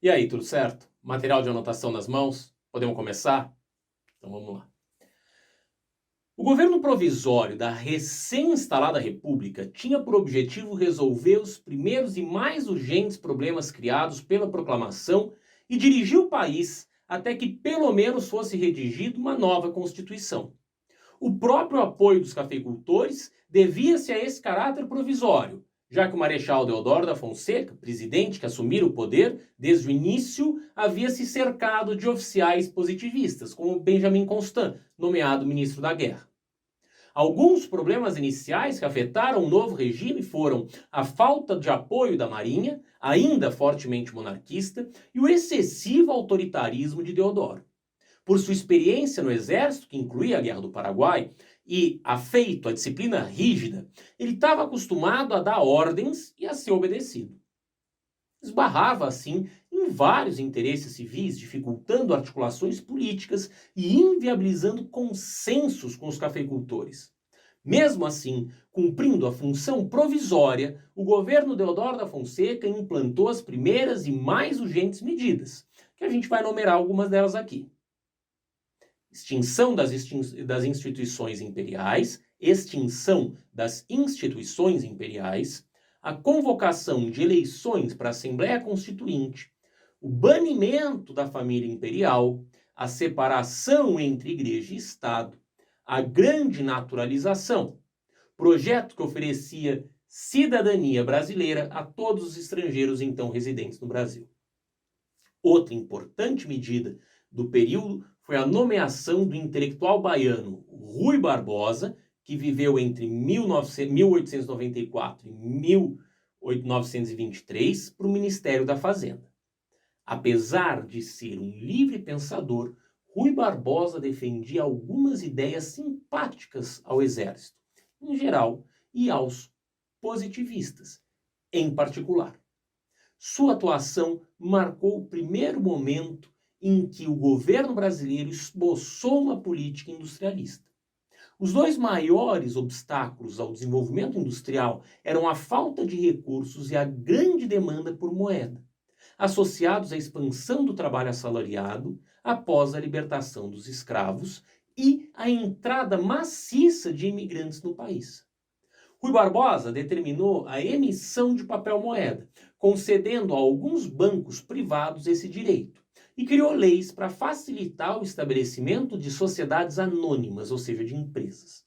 E aí, tudo certo? Material de anotação nas mãos? Podemos começar? Então vamos lá. O governo provisório da recém-instalada República tinha por objetivo resolver os primeiros e mais urgentes problemas criados pela proclamação e dirigir o país até que pelo menos fosse redigida uma nova Constituição. O próprio apoio dos cafeicultores devia-se a esse caráter provisório, já que o Marechal Deodoro da Fonseca, presidente que assumira o poder, desde o início havia se cercado de oficiais positivistas, como Benjamin Constant, nomeado ministro da Guerra. Alguns problemas iniciais que afetaram o novo regime foram a falta de apoio da Marinha, ainda fortemente monarquista, e o excessivo autoritarismo de Deodoro. Por sua experiência no exército, que incluía a Guerra do Paraguai, e afeito à disciplina rígida, ele estava acostumado a dar ordens e a ser obedecido. Esbarrava, assim, em vários interesses civis, dificultando articulações políticas e inviabilizando consensos com os cafeicultores. Mesmo assim, cumprindo a função provisória, o governo Deodoro da Fonseca implantou as primeiras e mais urgentes medidas, que a gente vai numerar algumas delas aqui. Extinção das instituições imperiais, a convocação de eleições para a Assembleia Constituinte, o banimento da família imperial, a separação entre igreja e Estado, a grande naturalização, projeto que oferecia cidadania brasileira a todos os estrangeiros então residentes no Brasil. Outra importante medida do período foi a nomeação do intelectual baiano Ruy Barbosa, que viveu entre 1894 e 1923, para o Ministério da Fazenda. Apesar de ser um livre pensador, Ruy Barbosa defendia algumas ideias simpáticas ao exército, em geral, e aos positivistas, em particular. Sua atuação marcou o primeiro momento em que o governo brasileiro esboçou uma política industrialista. Os dois maiores obstáculos ao desenvolvimento industrial eram a falta de recursos e a grande demanda por moeda, associados à expansão do trabalho assalariado após a libertação dos escravos e a entrada maciça de imigrantes no país. Ruy Barbosa determinou a emissão de papel moeda, concedendo a alguns bancos privados esse direito, e criou leis para facilitar o estabelecimento de sociedades anônimas, ou seja, de empresas.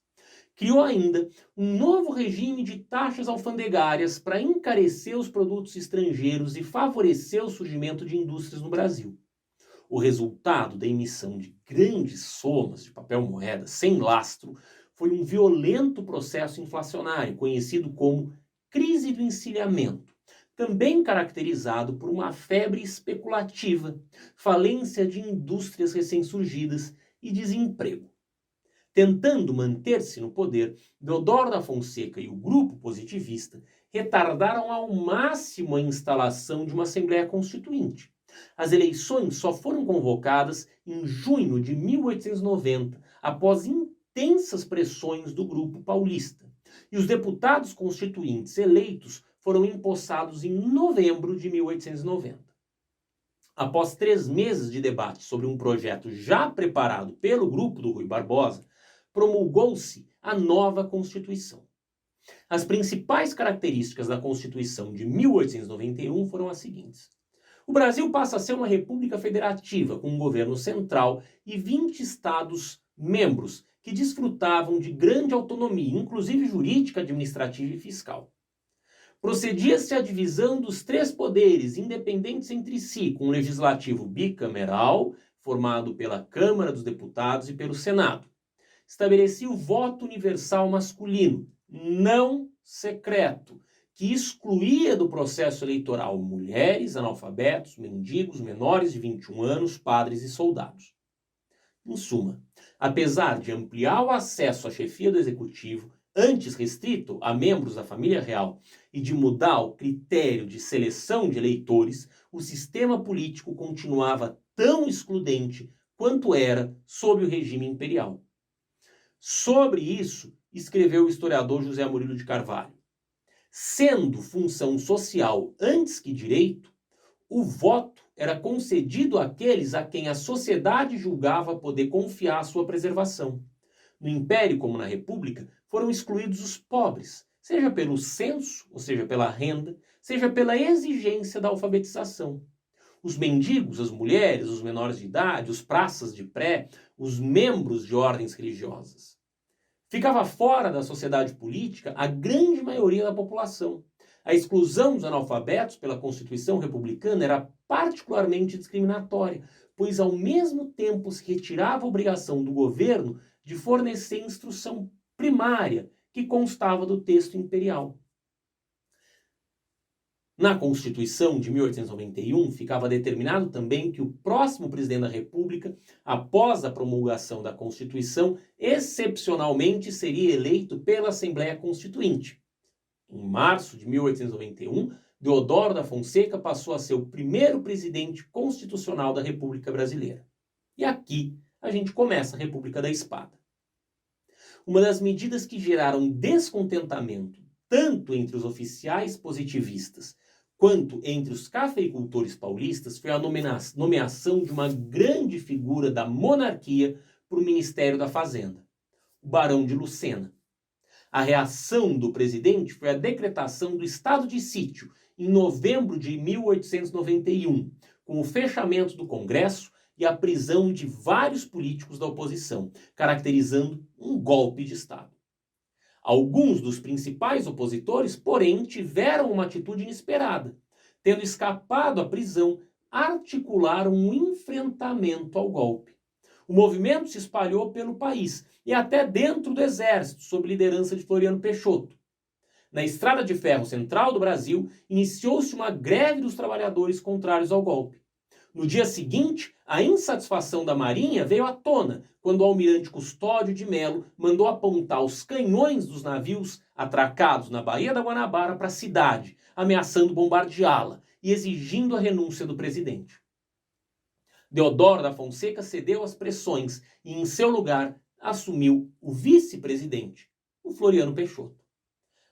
Criou ainda um novo regime de taxas alfandegárias para encarecer os produtos estrangeiros e favorecer o surgimento de indústrias no Brasil. O resultado da emissão de grandes somas de papel moeda sem lastro foi um violento processo inflacionário, conhecido como crise do encilhamento, também caracterizado por uma febre especulativa, falência de indústrias recém-surgidas e desemprego. Tentando manter-se no poder, Deodoro da Fonseca e o grupo positivista retardaram ao máximo a instalação de uma Assembleia Constituinte. As eleições só foram convocadas em junho de 1890, após intensas pressões do grupo paulista. E os deputados constituintes eleitos foram empossados em novembro de 1890. Após 3 meses de debate sobre um projeto já preparado pelo grupo do Ruy Barbosa, promulgou-se a nova Constituição. As principais características da Constituição de 1891 foram as seguintes. O Brasil passa a ser uma república federativa, com um governo central e 20 estados membros que desfrutavam de grande autonomia, inclusive jurídica, administrativa e fiscal. Procedia-se à divisão dos 3 poderes, independentes entre si, com um legislativo bicameral, formado pela Câmara dos Deputados e pelo Senado. Estabelecia o voto universal masculino, não secreto, que excluía do processo eleitoral mulheres, analfabetos, mendigos, menores de 21 anos, padres e soldados. Em suma, apesar de ampliar o acesso à chefia do executivo, antes restrito a membros da família real, e de mudar o critério de seleção de eleitores, o sistema político continuava tão excludente quanto era sob o regime imperial. Sobre isso, escreveu o historiador José Murilo de Carvalho. Sendo função social antes que direito, o voto era concedido àqueles a quem a sociedade julgava poder confiar a sua preservação. No Império, como na República, foram excluídos os pobres, seja pelo censo, ou seja, pela renda, seja pela exigência da alfabetização. Os mendigos, as mulheres, os menores de idade, os praças de pré, os membros de ordens religiosas. Ficava fora da sociedade política a grande maioria da população. A exclusão dos analfabetos pela Constituição republicana era particularmente discriminatória, pois ao mesmo tempo se retirava a obrigação do governo de fornecer instrução primária, que constava do texto imperial. Na Constituição de 1891, ficava determinado também que o próximo presidente da República, após a promulgação da Constituição, excepcionalmente seria eleito pela Assembleia Constituinte. Em março de 1891, Deodoro da Fonseca passou a ser o primeiro presidente constitucional da República Brasileira. E aqui a gente começa a República da Espada. Uma das medidas que geraram descontentamento tanto entre os oficiais positivistas quanto entre os cafeicultores paulistas foi a nomeação de uma grande figura da monarquia para o Ministério da Fazenda, o Barão de Lucena. A reação do presidente foi a decretação do estado de sítio em novembro de 1891, com o fechamento do Congresso e a prisão de vários políticos da oposição, caracterizando um golpe de Estado. Alguns dos principais opositores, porém, tiveram uma atitude inesperada. Tendo escapado à prisão, articularam um enfrentamento ao golpe. O movimento se espalhou pelo país e até dentro do exército, sob liderança de Floriano Peixoto. Na Estrada de Ferro Central do Brasil, iniciou-se uma greve dos trabalhadores contrários ao golpe. No dia seguinte, a insatisfação da Marinha veio à tona, quando o almirante Custódio de Melo mandou apontar os canhões dos navios atracados na Baía da Guanabara para a cidade, ameaçando bombardeá-la e exigindo a renúncia do presidente. Deodoro da Fonseca cedeu às pressões e, em seu lugar, assumiu o vice-presidente, o Floriano Peixoto.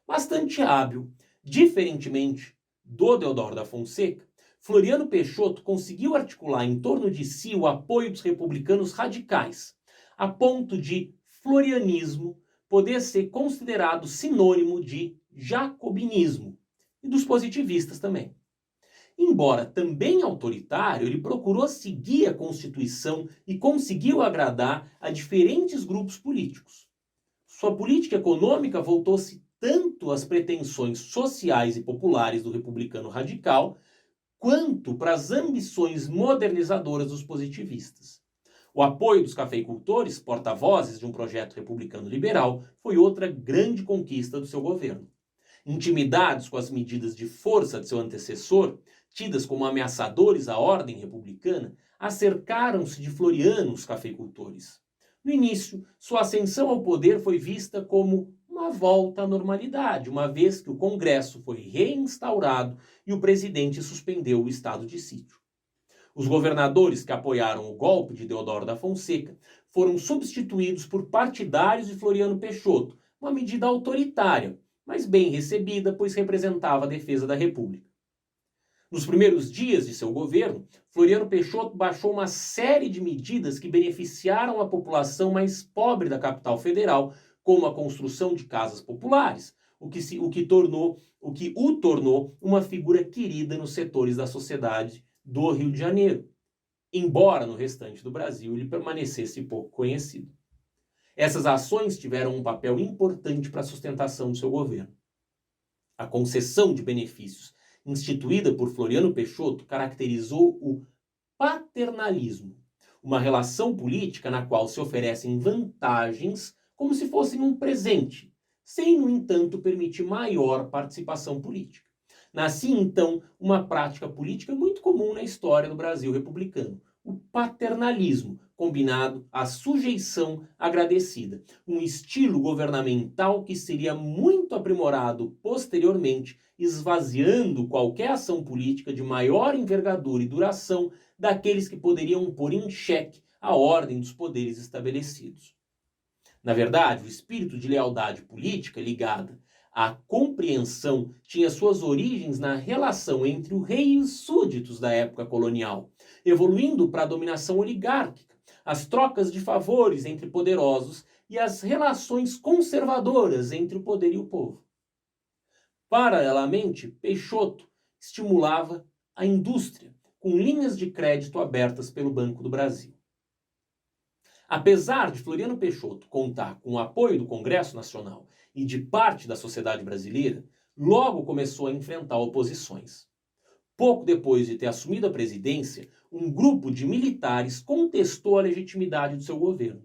Bastante hábil, diferentemente do Deodoro da Fonseca, Floriano Peixoto conseguiu articular em torno de si o apoio dos republicanos radicais, a ponto de florianismo poder ser considerado sinônimo de jacobinismo, e dos positivistas também. Embora também autoritário, ele procurou seguir a Constituição e conseguiu agradar a diferentes grupos políticos. Sua política econômica voltou-se tanto às pretensões sociais e populares do republicano radical, quanto para as ambições modernizadoras dos positivistas. O apoio dos cafeicultores, porta-vozes de um projeto republicano liberal, foi outra grande conquista do seu governo. Intimidados com as medidas de força de seu antecessor, tidas como ameaçadores à ordem republicana, acercaram-se de Floriano os cafeicultores. No início, sua ascensão ao poder foi vista como uma volta à normalidade, uma vez que o Congresso foi reinstaurado e o presidente suspendeu o estado de sítio. Os governadores que apoiaram o golpe de Deodoro da Fonseca foram substituídos por partidários de Floriano Peixoto, uma medida autoritária, mas bem recebida, pois representava a defesa da República. Nos primeiros dias de seu governo, Floriano Peixoto baixou uma série de medidas que beneficiaram a população mais pobre da capital federal, como a construção de casas populares, o que o tornou uma figura querida nos setores da sociedade do Rio de Janeiro, embora no restante do Brasil ele permanecesse pouco conhecido. Essas ações tiveram um papel importante para a sustentação do seu governo. A concessão de benefícios instituída por Floriano Peixoto caracterizou o paternalismo, uma relação política na qual se oferecem vantagens como se fossem um presente, sem, no entanto, permitir maior participação política. Nascia, então, uma prática política muito comum na história do Brasil republicano, o paternalismo, combinado à sujeição agradecida, um estilo governamental que seria muito aprimorado posteriormente, esvaziando qualquer ação política de maior envergadura e duração daqueles que poderiam pôr em xeque a ordem dos poderes estabelecidos. Na verdade, o espírito de lealdade política ligada A compreensão tinha suas origens na relação entre o rei e os súditos da época colonial, evoluindo para a dominação oligárquica, as trocas de favores entre poderosos e as relações conservadoras entre o poder e o povo. Paralelamente, Peixoto estimulava a indústria, com linhas de crédito abertas pelo Banco do Brasil. Apesar de Floriano Peixoto contar com o apoio do Congresso Nacional e de parte da sociedade brasileira, logo começou a enfrentar oposições. Pouco depois de ter assumido a presidência, um grupo de militares contestou a legitimidade do seu governo.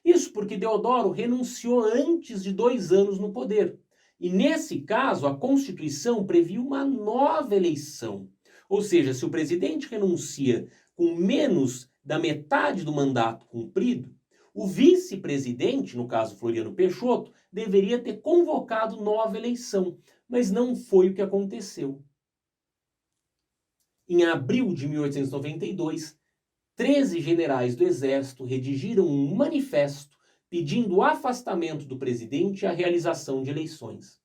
Isso porque Deodoro renunciou antes de 2 anos no poder. E nesse caso, a Constituição previa uma nova eleição. Ou seja, se o presidente renuncia com menos da metade do mandato cumprido, o vice-presidente, no caso Floriano Peixoto, deveria ter convocado nova eleição, mas não foi o que aconteceu. Em abril de 1892, 13 generais do Exército redigiram um manifesto pedindo o afastamento do presidente e a realização de eleições.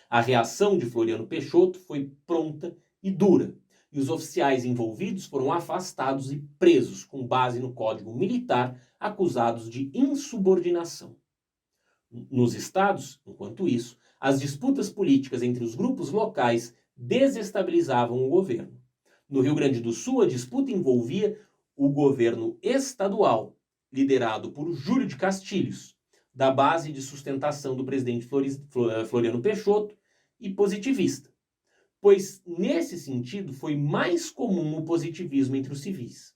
A reação de Floriano Peixoto foi pronta e dura, e os oficiais envolvidos foram afastados e presos com base no Código Militar, acusados de insubordinação. Nos estados, enquanto isso, as disputas políticas entre os grupos locais desestabilizavam o governo. No Rio Grande do Sul, a disputa envolvia o governo estadual, liderado por Júlio de Castilhos, da base de sustentação do presidente Floriano Peixoto e positivista, pois nesse sentido foi mais comum o positivismo entre os civis.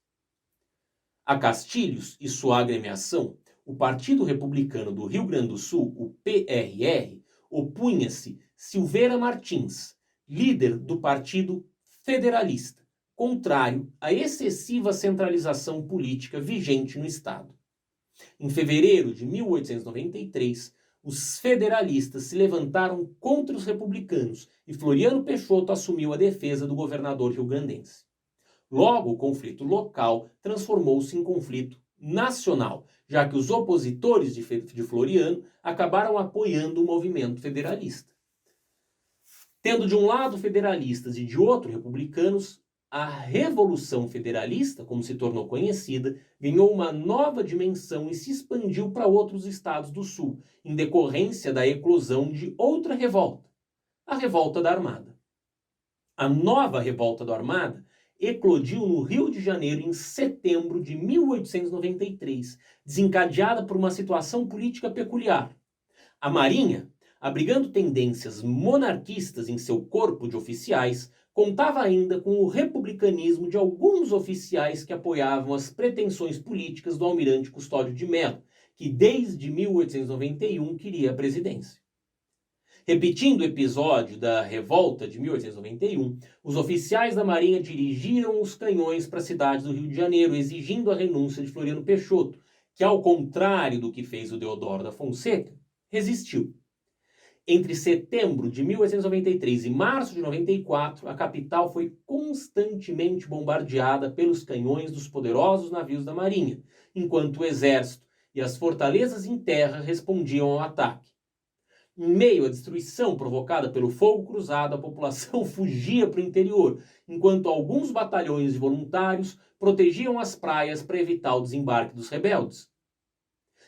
A Castilhos e sua agremiação, o Partido Republicano do Rio Grande do Sul, o PRR, opunha-se Silveira Martins, líder do Partido Federalista, contrário à excessiva centralização política vigente no Estado. Em fevereiro de 1893, os federalistas se levantaram contra os republicanos e Floriano Peixoto assumiu a defesa do governador rio-grandense. Logo, o conflito local transformou-se em conflito nacional, já que os opositores de Floriano acabaram apoiando o movimento federalista. Tendo de um lado federalistas e de outro republicanos, a Revolução Federalista, como se tornou conhecida, ganhou uma nova dimensão e se expandiu para outros estados do Sul, em decorrência da eclosão de outra revolta, a Revolta da Armada. A nova Revolta da Armada eclodiu no Rio de Janeiro em setembro de 1893, desencadeada por uma situação política peculiar. A Marinha, abrigando tendências monarquistas em seu corpo de oficiais, contava ainda com o republicanismo de alguns oficiais que apoiavam as pretensões políticas do almirante Custódio de Mello, que desde 1891 queria a presidência. Repetindo o episódio da revolta de 1891, os oficiais da Marinha dirigiram os canhões para a cidade do Rio de Janeiro, exigindo a renúncia de Floriano Peixoto, que, ao contrário do que fez o Deodoro da Fonseca, resistiu. Entre setembro de 1893 e março de 94, a capital foi constantemente bombardeada pelos canhões dos poderosos navios da Marinha, enquanto o exército e as fortalezas em terra respondiam ao ataque. Em meio à destruição provocada pelo fogo cruzado, a população fugia para o interior, enquanto alguns batalhões de voluntários protegiam as praias para evitar o desembarque dos rebeldes.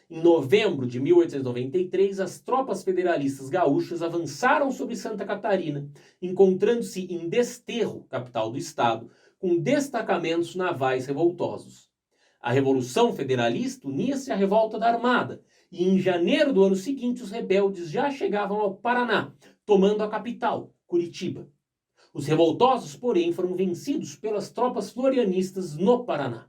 Em novembro de 1893, as tropas federalistas gaúchas avançaram sobre Santa Catarina, encontrando-se em Desterro, capital do estado, com destacamentos navais revoltosos. A Revolução Federalista unia-se à Revolta da Armada, e em janeiro do ano seguinte os rebeldes já chegavam ao Paraná, tomando a capital, Curitiba. Os revoltosos, porém, foram vencidos pelas tropas florianistas no Paraná.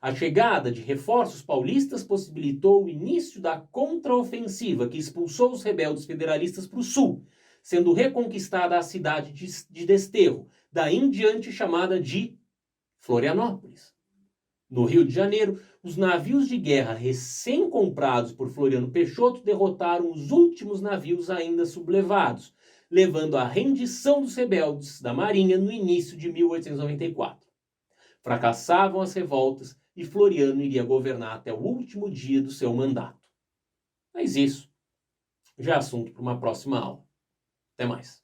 A chegada de reforços paulistas possibilitou o início da contraofensiva que expulsou os rebeldes federalistas para o sul, sendo reconquistada a cidade de Desterro, daí em diante chamada de Florianópolis. No Rio de Janeiro, os navios de guerra recém-comprados por Floriano Peixoto derrotaram os últimos navios ainda sublevados, levando à rendição dos rebeldes da Marinha no início de 1894. Fracassavam as revoltas e Floriano iria governar até o último dia do seu mandato. Mas isso já é assunto para uma próxima aula. Até mais.